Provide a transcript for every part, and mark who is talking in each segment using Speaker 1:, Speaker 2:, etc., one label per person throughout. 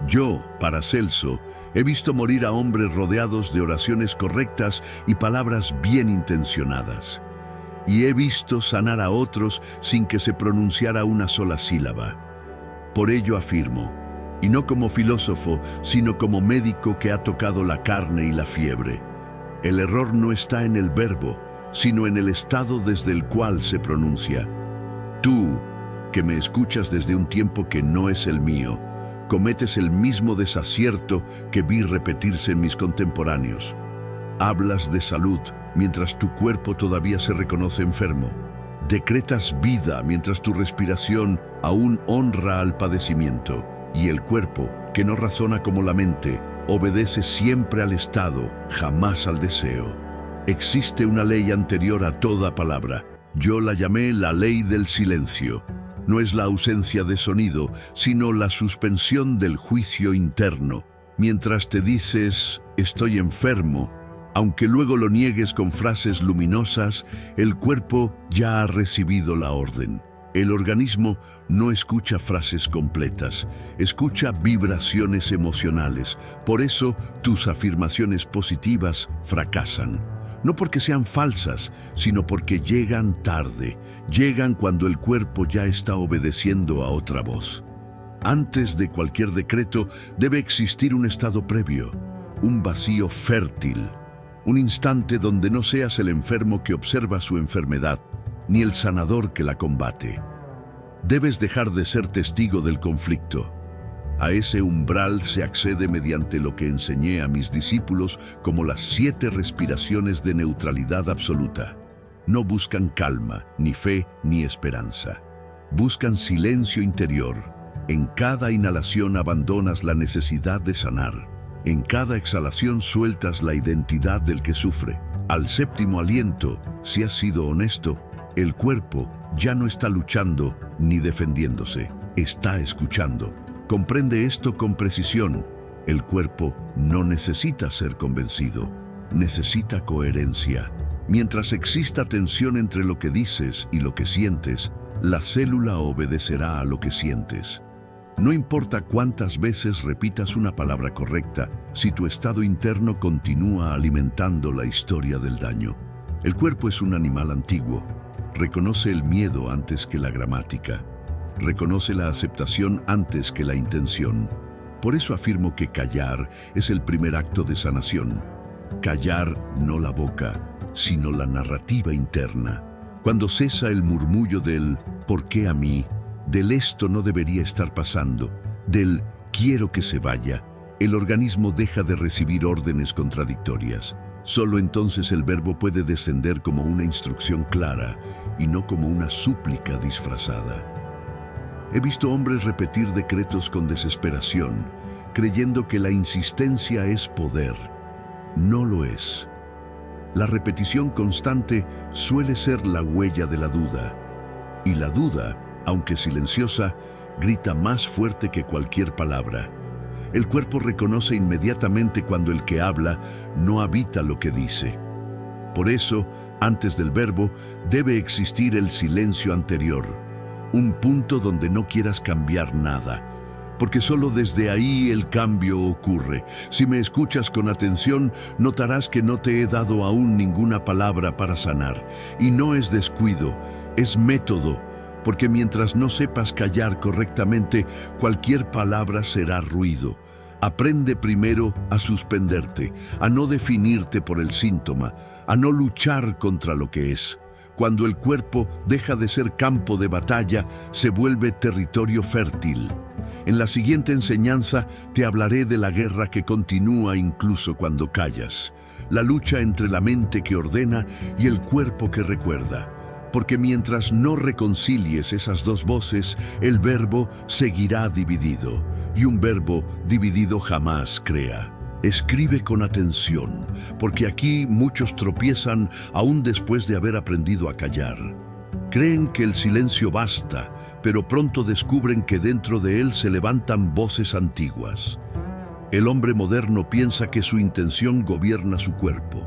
Speaker 1: Yo, Paracelso, he visto morir a hombres rodeados de oraciones correctas y palabras bien intencionadas. Y he visto sanar a otros sin que se pronunciara una sola sílaba. Por ello afirmo, y no como filósofo, sino como médico que ha tocado la carne y la fiebre, el error no está en el verbo, sino en el estado desde el cual se pronuncia. Tú, que me escuchas desde un tiempo que no es el mío, cometes el mismo desacierto que vi repetirse en mis contemporáneos. Hablas de salud mientras tu cuerpo todavía se reconoce enfermo. Decretas vida mientras tu respiración aún honra al padecimiento. Y el cuerpo, que no razona como la mente, obedece siempre al estado, jamás al deseo. Existe una ley anterior a toda palabra. Yo la llamé la ley del silencio. No es la ausencia de sonido, sino la suspensión del juicio interno. Mientras te dices, estoy enfermo, aunque luego lo niegues con frases luminosas, el cuerpo ya ha recibido la orden. El organismo no escucha frases completas, escucha vibraciones emocionales. Por eso tus afirmaciones positivas fracasan. No porque sean falsas, sino porque llegan tarde. Llegan cuando el cuerpo ya está obedeciendo a otra voz. Antes de cualquier decreto debe existir un estado previo, un vacío fértil, un instante donde no seas el enfermo que observa su enfermedad, ni el sanador que la combate. Debes dejar de ser testigo del conflicto. A ese umbral se accede mediante lo que enseñé a mis discípulos como las 7 respiraciones de neutralidad absoluta. No buscan calma, ni fe, ni esperanza. Buscan silencio interior. En cada inhalación abandonas la necesidad de sanar. En cada exhalación sueltas la identidad del que sufre. Al 7º aliento, si has sido honesto, el cuerpo ya no está luchando ni defendiéndose, está escuchando. Comprende esto con precisión. El cuerpo no necesita ser convencido, necesita coherencia. Mientras exista tensión entre lo que dices y lo que sientes, la célula obedecerá a lo que sientes. No importa cuántas veces repitas una palabra correcta, si tu estado interno continúa alimentando la historia del daño. El cuerpo es un animal antiguo. Reconoce el miedo antes que la gramática. Reconoce la aceptación antes que la intención. Por eso afirmo que callar es el primer acto de sanación. Callar no la boca, sino la narrativa interna. Cuando cesa el murmullo del ¿por qué a mí?, del esto no debería estar pasando, del quiero que se vaya, el organismo deja de recibir órdenes contradictorias. Solo entonces el verbo puede descender como una instrucción clara y no como una súplica disfrazada. He visto hombres repetir decretos con desesperación, creyendo que la insistencia es poder. No lo es. La repetición constante suele ser la huella de la duda. Y la duda, aunque silenciosa, grita más fuerte que cualquier palabra. El cuerpo reconoce inmediatamente cuando el que habla no habita lo que dice. Por eso, antes del verbo, debe existir el silencio anterior, un punto donde no quieras cambiar nada, porque solo desde ahí el cambio ocurre. Si me escuchas con atención, notarás que no te he dado aún ninguna palabra para sanar. Y no es descuido, es método, porque mientras no sepas callar correctamente, cualquier palabra será ruido. Aprende primero a suspenderte, a no definirte por el síntoma, a no luchar contra lo que es. Cuando el cuerpo deja de ser campo de batalla, se vuelve territorio fértil. En la siguiente enseñanza te hablaré de la guerra que continúa incluso cuando callas, la lucha entre la mente que ordena y el cuerpo que recuerda. Porque mientras no reconcilies esas dos voces, el verbo seguirá dividido, y un verbo dividido jamás crea. Escribe con atención, porque aquí muchos tropiezan aún después de haber aprendido a callar. Creen que el silencio basta, pero pronto descubren que dentro de él se levantan voces antiguas. El hombre moderno piensa que su intención gobierna su cuerpo.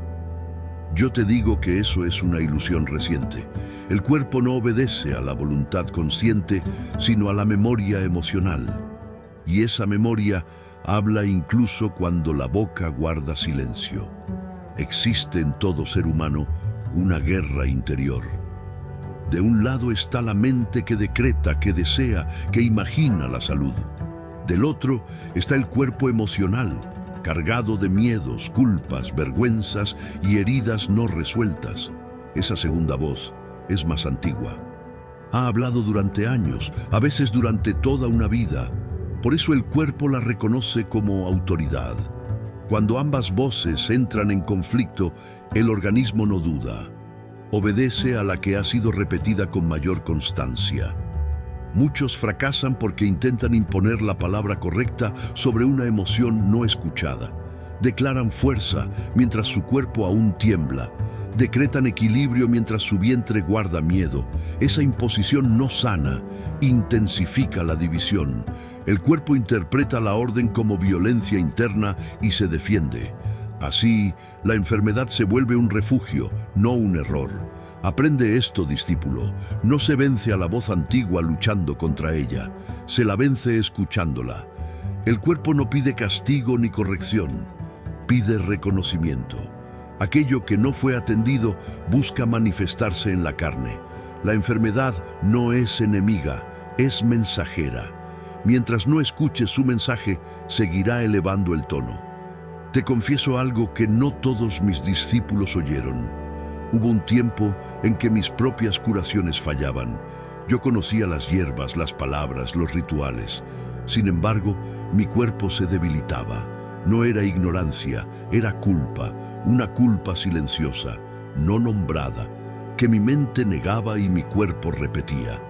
Speaker 1: Yo te digo que eso es una ilusión reciente. El cuerpo no obedece a la voluntad consciente, sino a la memoria emocional. y esa memoria habla incluso cuando la boca guarda silencio. Existe en todo ser humano una guerra interior. De un lado está la mente que decreta, que desea, que imagina la salud. Del otro está el cuerpo emocional, cargado de miedos, culpas, vergüenzas y heridas no resueltas. Esa segunda voz es más antigua. Ha hablado durante años, a veces durante toda una vida. Por eso el cuerpo la reconoce como autoridad. Cuando ambas voces entran en conflicto, el organismo no duda. Obedece a la que ha sido repetida con mayor constancia. Muchos fracasan porque intentan imponer la palabra correcta sobre una emoción no escuchada. Declaran fuerza mientras su cuerpo aún tiembla. Decretan equilibrio mientras su vientre guarda miedo. Esa imposición no sana, intensifica la división. El cuerpo interpreta la orden como violencia interna y se defiende. Así, la enfermedad se vuelve un refugio, no un error. Aprende esto, discípulo. No se vence a la voz antigua luchando contra ella. Se la vence escuchándola. El cuerpo no pide castigo ni corrección. Pide reconocimiento. Aquello que no fue atendido busca manifestarse en la carne. La enfermedad no es enemiga, es mensajera. Mientras no escuches su mensaje, seguirá elevando el tono. Te confieso algo que no todos mis discípulos oyeron. Hubo un tiempo en que mis propias curaciones fallaban. Yo conocía las hierbas, las palabras, los rituales. Sin embargo, mi cuerpo se debilitaba. No era ignorancia, era culpa, una culpa silenciosa, no nombrada, que mi mente negaba y mi cuerpo repetía.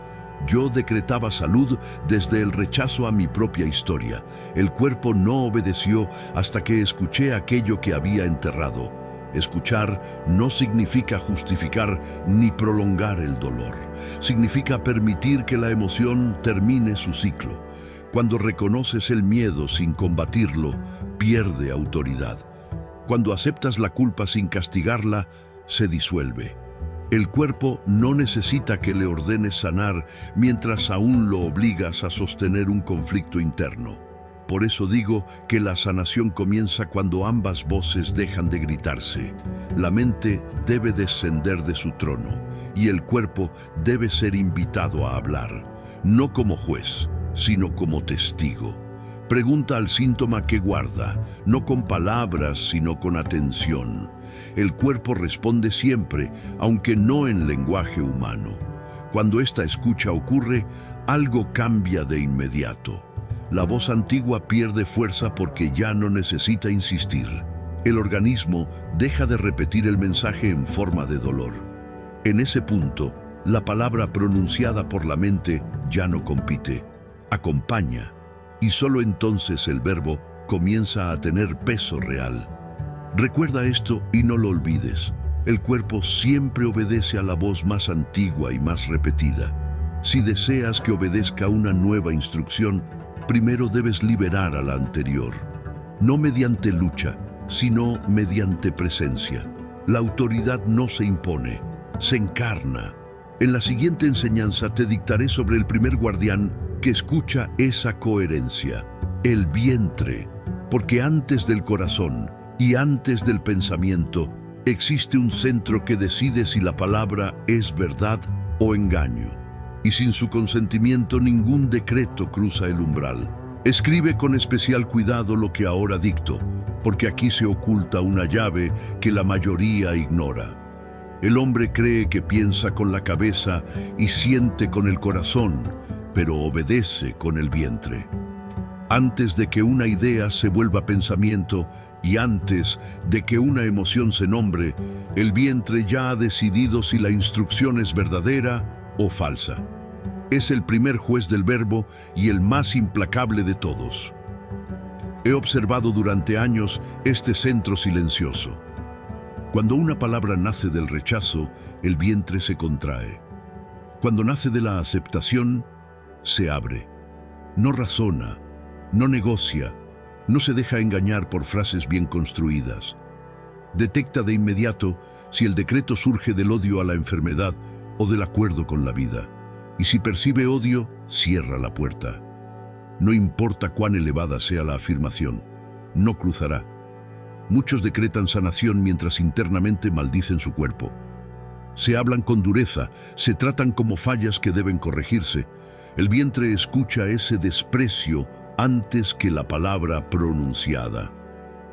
Speaker 1: Yo decretaba salud desde el rechazo a mi propia historia. El cuerpo no obedeció hasta que escuché aquello que había enterrado. Escuchar no significa justificar ni prolongar el dolor. Significa permitir que la emoción termine su ciclo. Cuando reconoces el miedo sin combatirlo, pierde autoridad. Cuando aceptas la culpa sin castigarla, se disuelve. El cuerpo no necesita que le ordenes sanar mientras aún lo obligas a sostener un conflicto interno. Por eso digo que la sanación comienza cuando ambas voces dejan de gritarse. La mente debe descender de su trono y el cuerpo debe ser invitado a hablar, no como juez, sino como testigo. Pregunta al síntoma que guarda, no con palabras, sino con atención. El cuerpo responde siempre, aunque no en lenguaje humano. Cuando esta escucha ocurre, algo cambia de inmediato. La voz antigua pierde fuerza porque ya no necesita insistir. El organismo deja de repetir el mensaje en forma de dolor. En ese punto, la palabra pronunciada por la mente ya no compite, acompaña, y solo entonces el verbo comienza a tener peso real. Recuerda esto y no lo olvides. El cuerpo siempre obedece a la voz más antigua y más repetida. Si deseas que obedezca una nueva instrucción, primero debes liberar a la anterior. No mediante lucha, sino mediante presencia. La autoridad no se impone, se encarna. En la siguiente enseñanza te dictaré sobre el primer guardián que escucha esa coherencia, el vientre, porque antes del corazón y antes del pensamiento existe un centro que decide si la palabra es verdad o engaño. Y sin su consentimiento ningún decreto cruza el umbral. Escribe con especial cuidado lo que ahora dicto, porque aquí se oculta una llave que la mayoría ignora. El hombre cree que piensa con la cabeza y siente con el corazón, pero obedece con el vientre. Antes de que una idea se vuelva pensamiento y antes de que una emoción se nombre, el vientre ya ha decidido si la instrucción es verdadera o falsa. Es el primer juez del verbo y el más implacable de todos. He observado durante años este centro silencioso. Cuando una palabra nace del rechazo, el vientre se contrae. Cuando nace de la aceptación, se abre. No razona, no negocia, no se deja engañar por frases bien construidas. Detecta de inmediato si el decreto surge del odio a la enfermedad o del acuerdo con la vida. Y si percibe odio, cierra la puerta. No importa cuán elevada sea la afirmación, no cruzará. Muchos decretan sanación mientras internamente maldicen su cuerpo. Se hablan con dureza, se tratan como fallas que deben corregirse. El vientre escucha ese desprecio antes que la palabra pronunciada.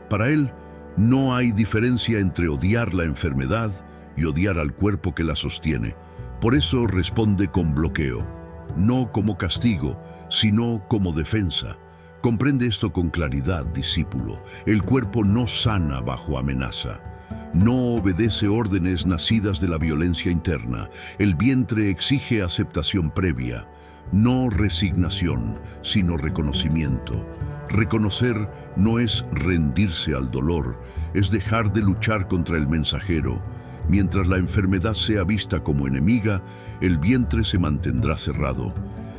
Speaker 1: Para él, no hay diferencia entre odiar la enfermedad y odiar al cuerpo que la sostiene. Por eso responde con bloqueo, no como castigo, sino como defensa. Comprende esto con claridad, discípulo. El cuerpo no sana bajo amenaza. No obedece órdenes nacidas de la violencia interna. El vientre exige aceptación previa, no resignación, sino reconocimiento. Reconocer no es rendirse al dolor, es dejar de luchar contra el mensajero. Mientras la enfermedad sea vista como enemiga, el vientre se mantendrá cerrado.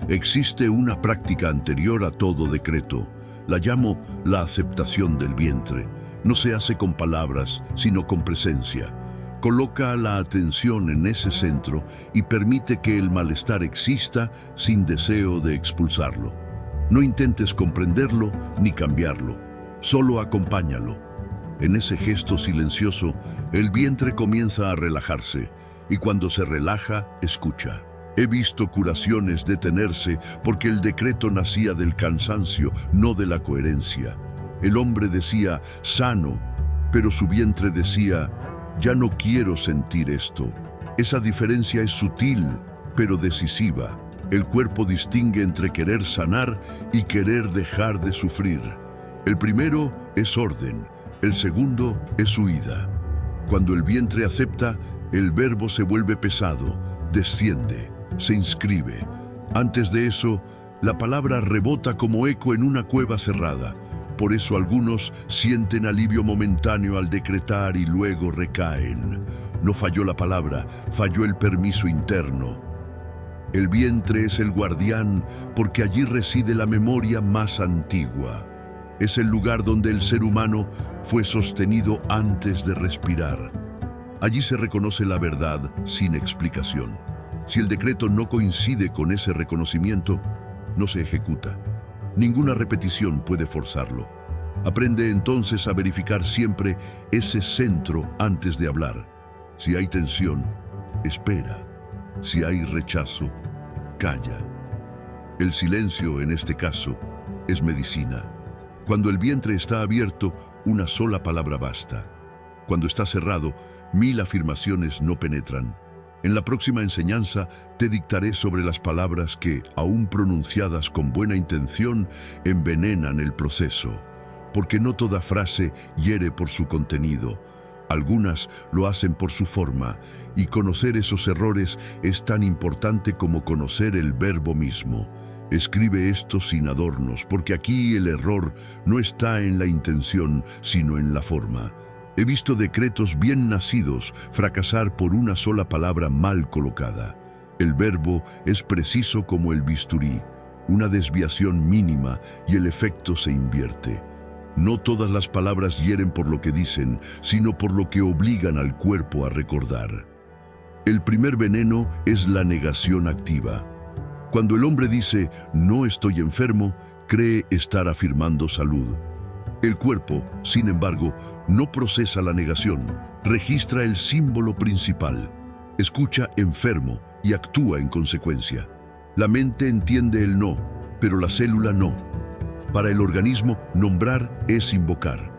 Speaker 1: Existe una práctica anterior a todo decreto. La llamo la aceptación del vientre. No se hace con palabras, sino con presencia. Coloca la atención en ese centro y permite que el malestar exista sin deseo de expulsarlo. No intentes comprenderlo ni cambiarlo, solo acompáñalo. En ese gesto silencioso, el vientre comienza a relajarse y cuando se relaja, escucha. He visto curaciones detenerse porque el decreto nacía del cansancio, no de la coherencia. El hombre decía, sano, pero su vientre decía, ya no quiero sentir esto. Esa diferencia es sutil, pero decisiva. El cuerpo distingue entre querer sanar y querer dejar de sufrir. El primero es orden, el segundo es huida. Cuando el vientre acepta, el verbo se vuelve pesado, desciende, se inscribe. Antes de eso, la palabra rebota como eco en una cueva cerrada. Por eso algunos sienten alivio momentáneo al decretar y luego recaen. No falló la palabra, falló el permiso interno. El vientre es el guardián porque allí reside la memoria más antigua. Es el lugar donde el ser humano fue sostenido antes de respirar. Allí se reconoce la verdad sin explicación. Si el decreto no coincide con ese reconocimiento, no se ejecuta. Ninguna repetición puede forzarlo. Aprende entonces a verificar siempre ese centro antes de hablar. Si hay tensión, espera. Si hay rechazo, calla. El silencio, en este caso, es medicina. Cuando el vientre está abierto, una sola palabra basta. Cuando está cerrado, 1000 afirmaciones no penetran. En la próxima enseñanza te dictaré sobre las palabras que, aún pronunciadas con buena intención, envenenan el proceso. Porque no toda frase hiere por su contenido. Algunas lo hacen por su forma, y conocer esos errores es tan importante como conocer el verbo mismo. Escribe esto sin adornos, porque aquí el error no está en la intención, sino en la forma. He visto decretos bien nacidos fracasar por una sola palabra mal colocada. El verbo es preciso como el bisturí, una desviación mínima y el efecto se invierte. No todas las palabras hieren por lo que dicen, sino por lo que obligan al cuerpo a recordar. El primer veneno es la negación activa. Cuando el hombre dice, no estoy enfermo, cree estar afirmando salud. El cuerpo, sin embargo, no procesa la negación, registra el símbolo principal, escucha enfermo y actúa en consecuencia. La mente entiende el no, pero la célula no. Para el organismo, nombrar es invocar.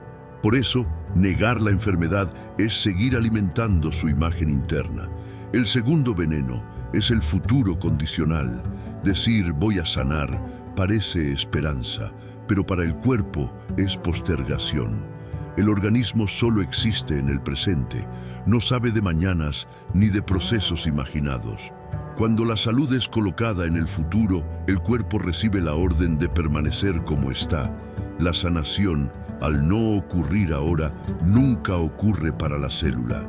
Speaker 1: Por eso, negar la enfermedad es seguir alimentando su imagen interna. El segundo veneno es el futuro condicional. Decir voy a sanar parece esperanza, pero para el cuerpo es postergación. El organismo solo existe en el presente, no sabe de mañanas ni de procesos imaginados. Cuando la salud es colocada en el futuro, el cuerpo recibe la orden de permanecer como está. La sanación, al no ocurrir ahora, nunca ocurre para la célula.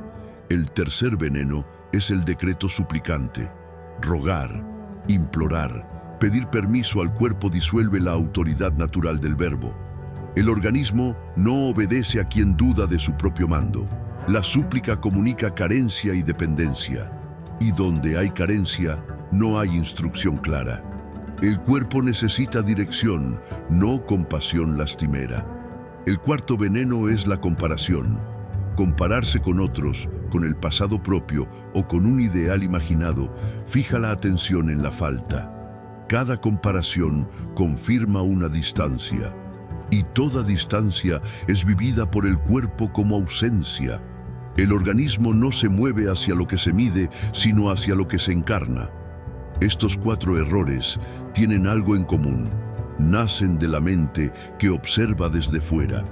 Speaker 1: El tercer veneno es el decreto suplicante. Rogar, implorar, pedir permiso al cuerpo disuelve la autoridad natural del verbo. El organismo no obedece a quien duda de su propio mando. La súplica comunica carencia y dependencia. Y donde hay carencia, no hay instrucción clara. El cuerpo necesita dirección, no compasión lastimera. El cuarto veneno es la comparación. Compararse con otros, con el pasado propio o con un ideal imaginado, fija la atención en la falta. Cada comparación confirma una distancia, y toda distancia es vivida por el cuerpo como ausencia. El organismo no se mueve hacia lo que se mide, sino hacia lo que se encarna. Estos 4 errores tienen algo en común. Nacen de la mente que observa desde fuera.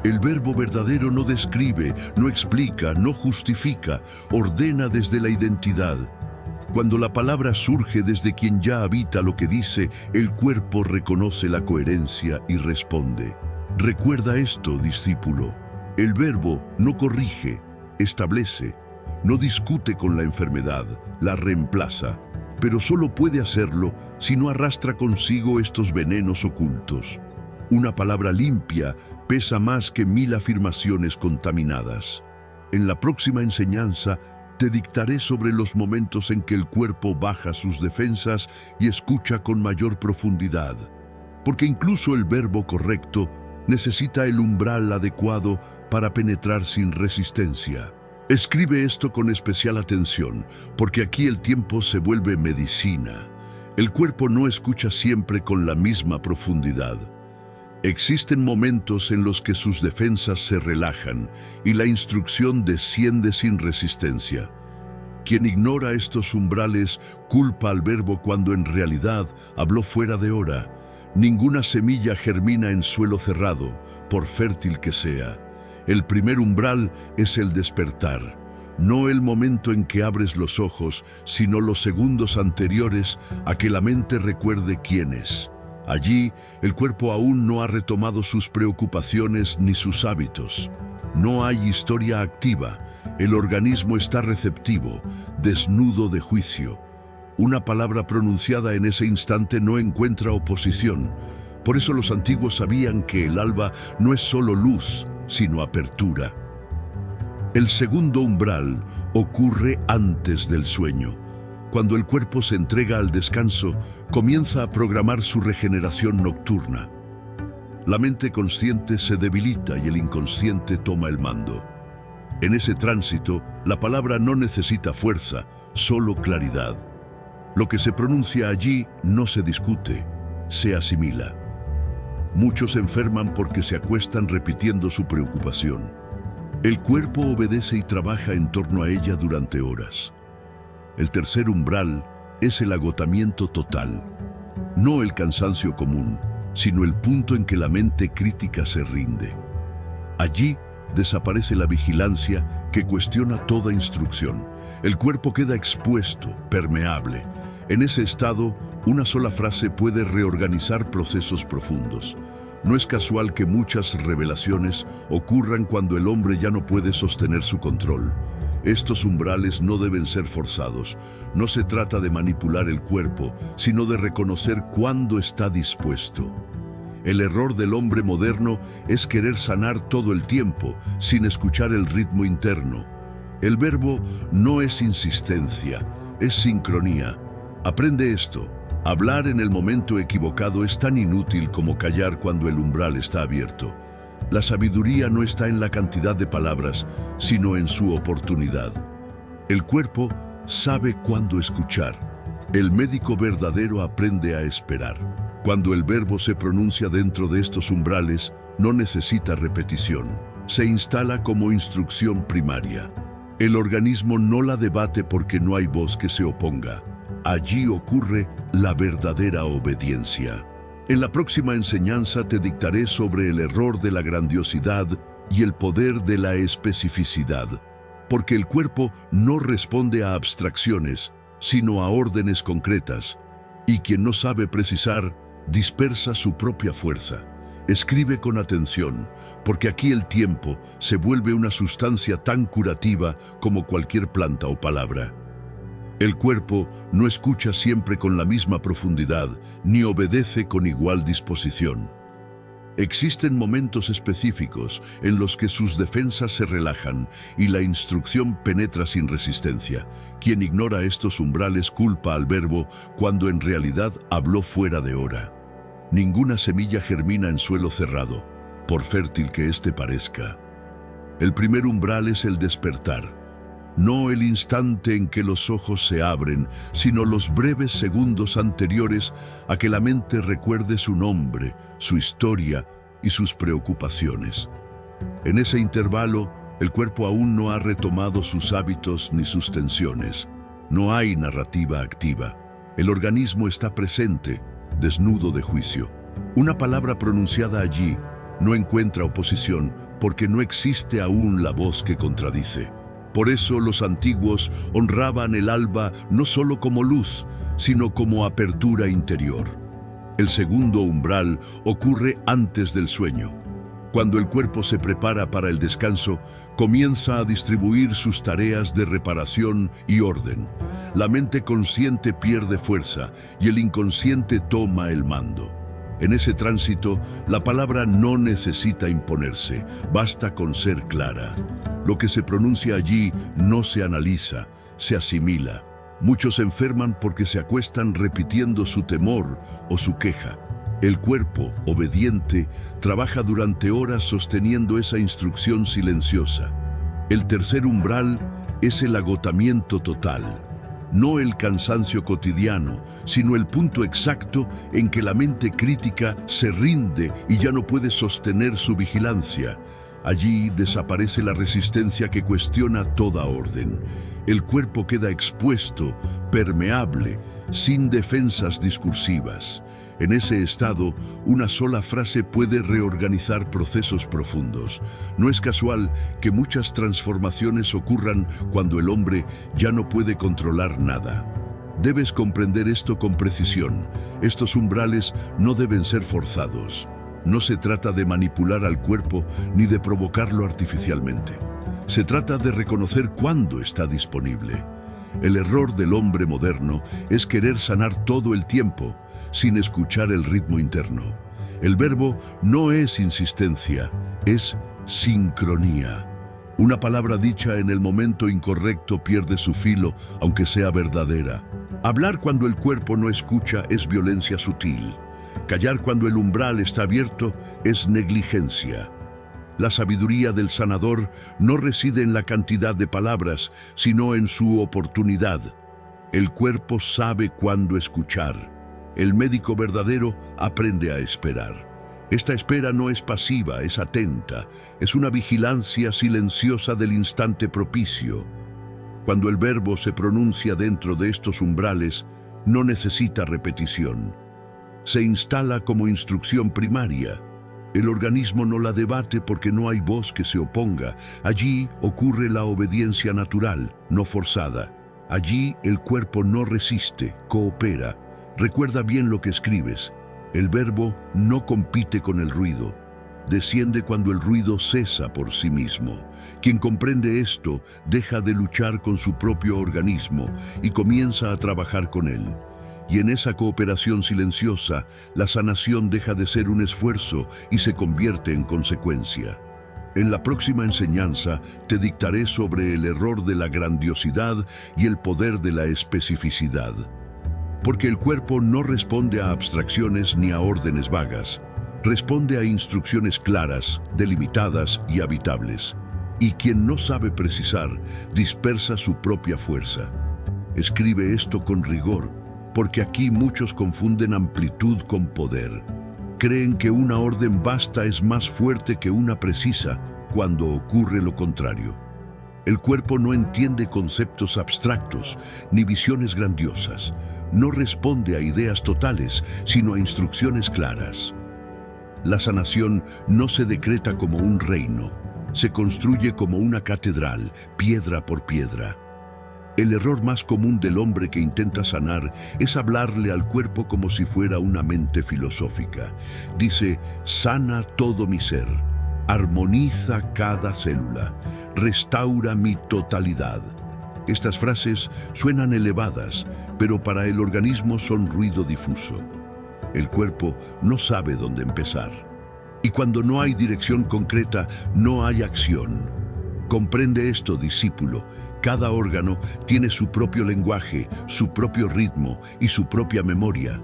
Speaker 1: El verbo verdadero no describe, no explica, no justifica, ordena desde la identidad. Cuando la palabra surge desde quien ya habita lo que dice, el cuerpo reconoce la coherencia y responde. Recuerda esto, discípulo. El verbo no corrige, establece, no discute con la enfermedad, la reemplaza, pero solo puede hacerlo si no arrastra consigo estos venenos ocultos. Una palabra limpia pesa más que 1000 afirmaciones contaminadas. En la próxima enseñanza, te dictaré sobre los momentos en que el cuerpo baja sus defensas y escucha con mayor profundidad, porque incluso el verbo correcto necesita el umbral adecuado para penetrar sin resistencia. Escribe esto con especial atención, porque aquí el tiempo se vuelve medicina. El cuerpo no escucha siempre con la misma profundidad. Existen momentos en los que sus defensas se relajan y la instrucción desciende sin resistencia. Quien ignora estos umbrales culpa al verbo cuando en realidad habló fuera de hora. Ninguna semilla germina en suelo cerrado, por fértil que sea. El primer umbral es el despertar, no el momento en que abres los ojos, sino los segundos anteriores a que la mente recuerde quién es. Allí, el cuerpo aún no ha retomado sus preocupaciones ni sus hábitos. No hay historia activa. El organismo está receptivo, desnudo de juicio. Una palabra pronunciada en ese instante no encuentra oposición. Por eso los antiguos sabían que el alba no es solo luz, sino apertura. El segundo umbral ocurre antes del sueño. Cuando el cuerpo se entrega al descanso, comienza a programar su regeneración nocturna. La mente consciente se debilita y el inconsciente toma el mando. En ese tránsito, la palabra no necesita fuerza, solo claridad. Lo que se pronuncia allí no se discute, se asimila. Muchos se enferman porque se acuestan repitiendo su preocupación. El cuerpo obedece y trabaja en torno a ella durante horas. El tercer umbral es el agotamiento total, no el cansancio común, sino el punto en que la mente crítica se rinde. Allí desaparece la vigilancia que cuestiona toda instrucción. El cuerpo queda expuesto, permeable. En ese estado, una sola frase puede reorganizar procesos profundos. No es casual que muchas revelaciones ocurran cuando el hombre ya no puede sostener su control. Estos umbrales no deben ser forzados. No se trata de manipular el cuerpo, sino de reconocer cuándo está dispuesto. El error del hombre moderno es querer sanar todo el tiempo, sin escuchar el ritmo interno. El verbo no es insistencia, es sincronía. Aprende esto. Hablar en el momento equivocado es tan inútil como callar cuando el umbral está abierto. La sabiduría no está en la cantidad de palabras, sino en su oportunidad. El cuerpo sabe cuándo escuchar. El médico verdadero aprende a esperar. Cuando el verbo se pronuncia dentro de estos umbrales, no necesita repetición. Se instala como instrucción primaria. El organismo no la debate porque no hay voz que se oponga. Allí ocurre la verdadera obediencia. En la próxima enseñanza te dictaré sobre el error de la grandiosidad y el poder de la especificidad, porque el cuerpo no responde a abstracciones, sino a órdenes concretas, y quien no sabe precisar, dispersa su propia fuerza. Escribe con atención, porque aquí el tiempo se vuelve una sustancia tan curativa como cualquier planta o palabra. El cuerpo no escucha siempre con la misma profundidad, ni obedece con igual disposición. Existen momentos específicos en los que sus defensas se relajan y la instrucción penetra sin resistencia. Quien ignora estos umbrales culpa al verbo cuando en realidad habló fuera de hora. Ninguna semilla germina en suelo cerrado, por fértil que éste parezca. El primer umbral es el despertar. No el instante en que los ojos se abren, sino los breves segundos anteriores a que la mente recuerde su nombre, su historia y sus preocupaciones. En ese intervalo, el cuerpo aún no ha retomado sus hábitos ni sus tensiones. No hay narrativa activa. El organismo está presente, desnudo de juicio. Una palabra pronunciada allí no encuentra oposición porque no existe aún la voz que contradice. Por eso los antiguos honraban el alba no solo como luz, sino como apertura interior. El segundo umbral ocurre antes del sueño. Cuando el cuerpo se prepara para el descanso, comienza a distribuir sus tareas de reparación y orden. La mente consciente pierde fuerza y el inconsciente toma el mando. En ese tránsito, la palabra no necesita imponerse, basta con ser clara. Lo que se pronuncia allí no se analiza, se asimila. Muchos enferman porque se acuestan repitiendo su temor o su queja. El cuerpo, obediente, trabaja durante horas sosteniendo esa instrucción silenciosa. El tercer umbral es el agotamiento total. No el cansancio cotidiano, sino el punto exacto en que la mente crítica se rinde y ya no puede sostener su vigilancia. Allí desaparece la resistencia que cuestiona toda orden. El cuerpo queda expuesto, permeable, sin defensas discursivas. En ese estado, una sola frase puede reorganizar procesos profundos. No es casual que muchas transformaciones ocurran cuando el hombre ya no puede controlar nada. Debes comprender esto con precisión. Estos umbrales no deben ser forzados. No se trata de manipular al cuerpo ni de provocarlo artificialmente. Se trata de reconocer cuándo está disponible. El error del hombre moderno es querer sanar todo el tiempo, sin escuchar el ritmo interno. El verbo no es insistencia, es sincronía. Una palabra dicha en el momento incorrecto pierde su filo, aunque sea verdadera. Hablar cuando el cuerpo no escucha es violencia sutil. Callar cuando el umbral está abierto es negligencia. La sabiduría del sanador no reside en la cantidad de palabras, sino en su oportunidad. El cuerpo sabe cuándo escuchar. El médico verdadero aprende a esperar. Esta espera no es pasiva, es atenta, es una vigilancia silenciosa del instante propicio. Cuando el verbo se pronuncia dentro de estos umbrales, no necesita repetición. Se instala como instrucción primaria. El organismo no la debate porque no hay voz que se oponga. Allí ocurre la obediencia natural, no forzada. Allí el cuerpo no resiste, coopera. Recuerda bien lo que escribes. El verbo no compite con el ruido. Desciende cuando el ruido cesa por sí mismo. Quien comprende esto deja de luchar con su propio organismo y comienza a trabajar con él. Y en esa cooperación silenciosa, la sanación deja de ser un esfuerzo y se convierte en consecuencia. En la próxima enseñanza te dictaré sobre el error de la grandiosidad y el poder de la especificidad. Porque el cuerpo no responde a abstracciones ni a órdenes vagas. Responde a instrucciones claras, delimitadas y habitables. Y quien no sabe precisar, dispersa su propia fuerza. Escribe esto con rigor, porque aquí muchos confunden amplitud con poder. Creen que una orden vasta es más fuerte que una precisa, cuando ocurre lo contrario. El cuerpo no entiende conceptos abstractos ni visiones grandiosas. No responde a ideas totales, sino a instrucciones claras. La sanación no se decreta como un reino, se construye como una catedral, piedra por piedra. El error más común del hombre que intenta sanar es hablarle al cuerpo como si fuera una mente filosófica. Dice, sana todo mi ser, armoniza cada célula, restaura mi totalidad. Estas frases suenan elevadas, pero para el organismo son ruido difuso. El cuerpo no sabe dónde empezar. Y cuando no hay dirección concreta, no hay acción. Comprende esto, discípulo. Cada órgano tiene su propio lenguaje, su propio ritmo y su propia memoria.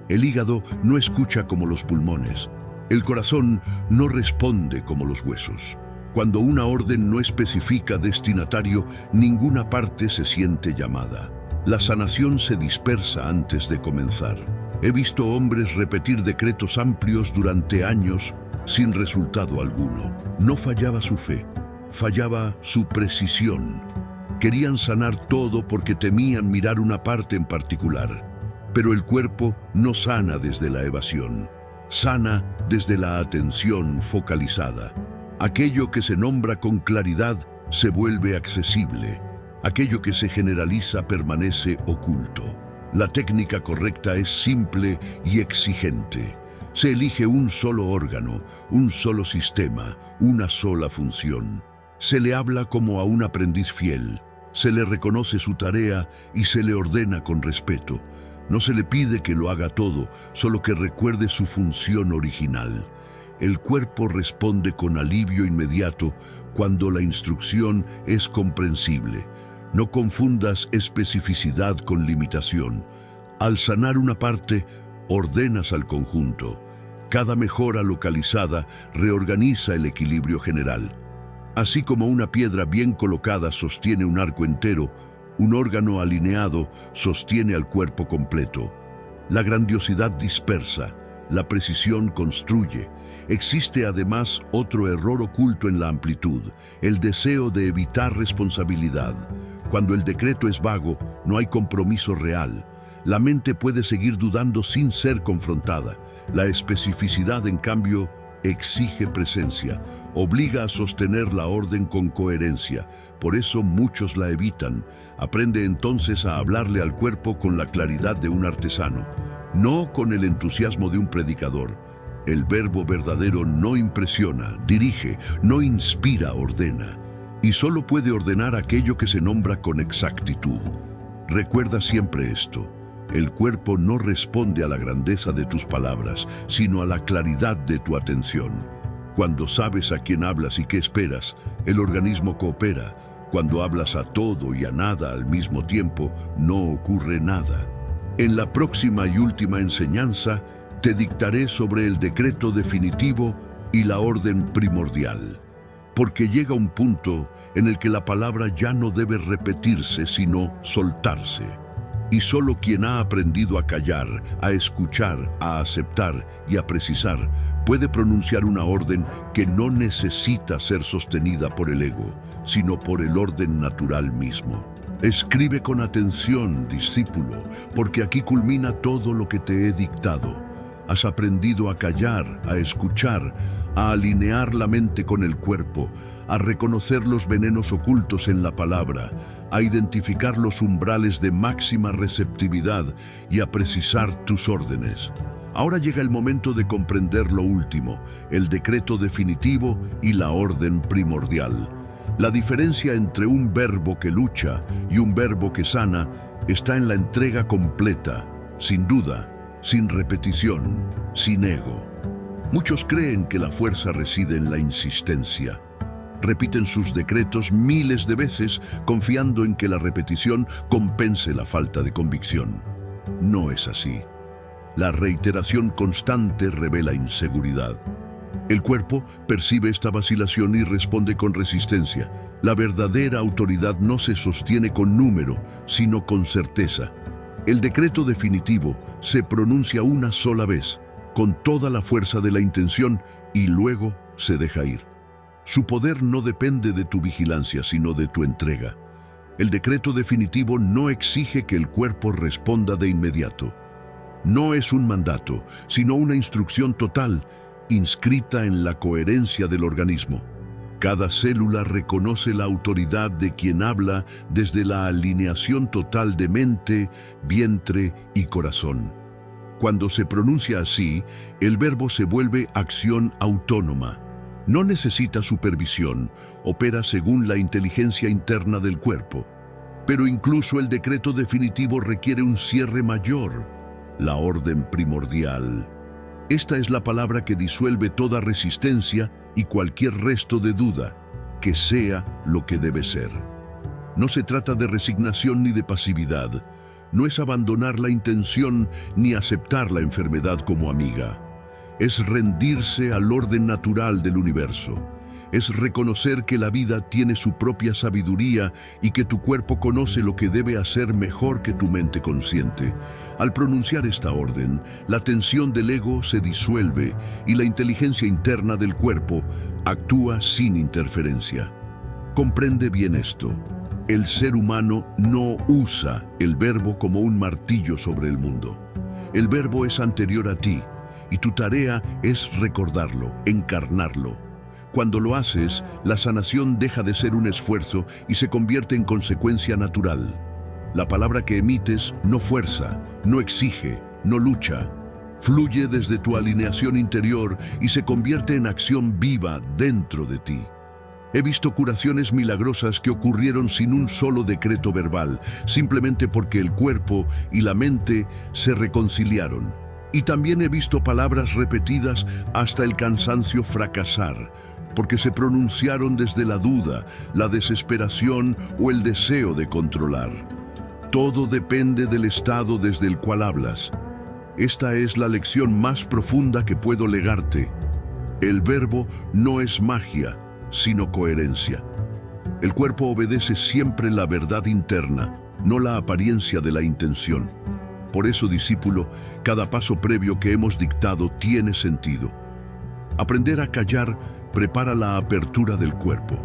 Speaker 1: El hígado no escucha como los pulmones. El corazón no responde como los huesos. Cuando una orden no especifica destinatario, ninguna parte se siente llamada. La sanación se dispersa antes de comenzar. He visto hombres repetir decretos amplios durante años sin resultado alguno. No fallaba su fe, fallaba su precisión. Querían sanar todo porque temían mirar una parte en particular. Pero el cuerpo no sana desde la evasión, sana desde la atención focalizada. Aquello que se nombra con claridad se vuelve accesible. Aquello que se generaliza permanece oculto. La técnica correcta es simple y exigente. Se elige un solo órgano, un solo sistema, una sola función. Se le habla como a un aprendiz fiel. Se le reconoce su tarea y se le ordena con respeto. No se le pide que lo haga todo, solo que recuerde su función original. El cuerpo responde con alivio inmediato cuando la instrucción es comprensible. No confundas especificidad con limitación. Al sanar una parte, ordenas al conjunto. Cada mejora localizada reorganiza el equilibrio general. Así como una piedra bien colocada sostiene un arco entero, un órgano alineado sostiene al cuerpo completo. La grandiosidad dispersa, la precisión construye. Existe además otro error oculto en la amplitud, el deseo de evitar responsabilidad. Cuando el decreto es vago, no hay compromiso real. La mente puede seguir dudando sin ser confrontada. La especificidad, en cambio, exige presencia, obliga a sostener la orden con coherencia. Por eso muchos la evitan. Aprende entonces a hablarle al cuerpo con la claridad de un artesano, no con el entusiasmo de un predicador. El verbo verdadero no impresiona, dirige, no inspira, ordena. Y solo puede ordenar aquello que se nombra con exactitud. Recuerda siempre esto. El cuerpo no responde a la grandeza de tus palabras, sino a la claridad de tu atención. Cuando sabes a quién hablas y qué esperas, el organismo coopera. Cuando hablas a todo y a nada al mismo tiempo, no ocurre nada. En la próxima y última enseñanza, te dictaré sobre el decreto definitivo y la orden primordial. Porque llega un punto en el que la palabra ya no debe repetirse, sino soltarse. Y solo quien ha aprendido a callar, a escuchar, a aceptar y a precisar, puede pronunciar una orden que no necesita ser sostenida por el ego, sino por el orden natural mismo. Escribe con atención, discípulo, porque aquí culmina todo lo que te he dictado. Has aprendido a callar, a escuchar, a alinear la mente con el cuerpo, a reconocer los venenos ocultos en la palabra, a identificar los umbrales de máxima receptividad y a precisar tus órdenes. Ahora llega el momento de comprender lo último, el decreto definitivo y la orden primordial. La diferencia entre un verbo que lucha y un verbo que sana está en la entrega completa, sin duda, sin repetición, sin ego. Muchos creen que la fuerza reside en la insistencia. Repiten sus decretos miles de veces confiando en que la repetición compense la falta de convicción. No es así. La reiteración constante revela inseguridad. El cuerpo percibe esta vacilación y responde con resistencia. La verdadera autoridad no se sostiene con número, sino con certeza. El decreto definitivo se pronuncia una sola vez, con toda la fuerza de la intención, y luego se deja ir. Su poder no depende de tu vigilancia, sino de tu entrega. El decreto definitivo no exige que el cuerpo responda de inmediato. No es un mandato, sino una instrucción total, inscrita en la coherencia del organismo. Cada célula reconoce la autoridad de quien habla desde la alineación total de mente, vientre y corazón. Cuando se pronuncia así, el verbo se vuelve acción autónoma. No necesita supervisión, opera según la inteligencia interna del cuerpo. Pero incluso el decreto definitivo requiere un cierre mayor, la orden primordial. Esta es la palabra que disuelve toda resistencia y cualquier resto de duda, que sea lo que debe ser. No se trata de resignación ni de pasividad. No es abandonar la intención ni aceptar la enfermedad como amiga. Es rendirse al orden natural del universo. Es reconocer que la vida tiene su propia sabiduría y que tu cuerpo conoce lo que debe hacer mejor que tu mente consciente. Al pronunciar esta orden, la tensión del ego se disuelve y la inteligencia interna del cuerpo actúa sin interferencia. Comprende bien esto. El ser humano no usa el verbo como un martillo sobre el mundo. El verbo es anterior a ti y tu tarea es recordarlo, encarnarlo. Cuando lo haces, la sanación deja de ser un esfuerzo y se convierte en consecuencia natural. La palabra que emites no fuerza, no exige, no lucha. Fluye desde tu alineación interior y se convierte en acción viva dentro de ti. He visto curaciones milagrosas que ocurrieron sin un solo decreto verbal, simplemente porque el cuerpo y la mente se reconciliaron. Y también he visto palabras repetidas hasta el cansancio fracasar, porque se pronunciaron desde la duda, la desesperación o el deseo de controlar. Todo depende del estado desde el cual hablas. Esta es la lección más profunda que puedo legarte. El verbo no es magia, sino coherencia. El cuerpo obedece siempre la verdad interna, no la apariencia de la intención. Por eso, discípulo, cada paso previo que hemos dictado tiene sentido. Aprender a callar prepara la apertura del cuerpo.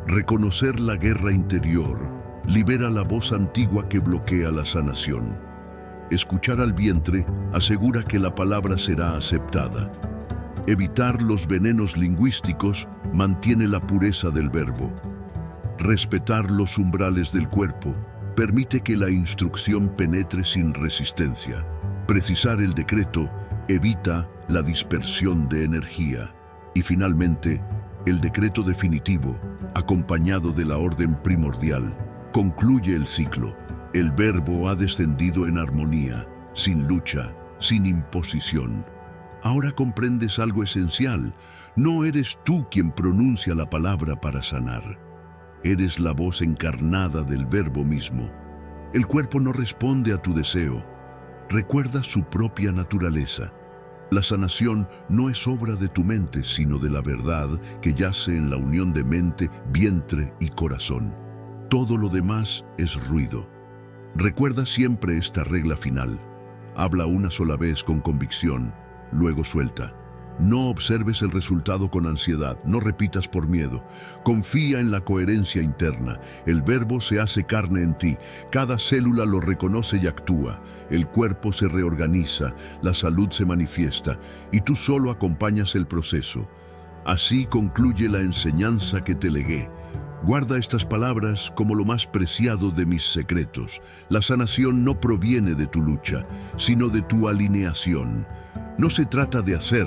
Speaker 1: Reconocer la guerra interior libera la voz antigua que bloquea la sanación. Escuchar al vientre asegura que la palabra será aceptada. Evitar los venenos lingüísticos mantiene la pureza del verbo. Respetar los umbrales del cuerpo permite que la instrucción penetre sin resistencia. Precisar el decreto evita la dispersión de energía. Y finalmente, el decreto definitivo, acompañado de la orden primordial, concluye el ciclo. El verbo ha descendido en armonía, sin lucha, sin imposición. Ahora comprendes algo esencial. No eres tú quien pronuncia la palabra para sanar. Eres la voz encarnada del verbo mismo. El cuerpo no responde a tu deseo. Recuerda su propia naturaleza. La sanación no es obra de tu mente, sino de la verdad que yace en la unión de mente, vientre y corazón. Todo lo demás es ruido. Recuerda siempre esta regla final. Habla una sola vez con convicción, luego suelta. No observes el resultado con ansiedad, no repitas por miedo. Confía en la coherencia interna. El verbo se hace carne en ti. Cada célula lo reconoce y actúa. El cuerpo se reorganiza, la salud se manifiesta y tú solo acompañas el proceso. Así concluye la enseñanza que te legué. Guarda estas palabras como lo más preciado de mis secretos. La sanación no proviene de tu lucha, sino de tu alineación. No se trata de hacer,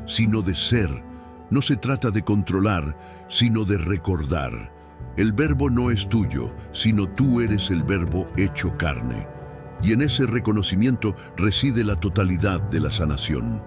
Speaker 1: sino de ser. No se trata de controlar, sino de recordar. El verbo no es tuyo, sino tú eres el verbo hecho carne. Y en ese reconocimiento reside la totalidad de la sanación.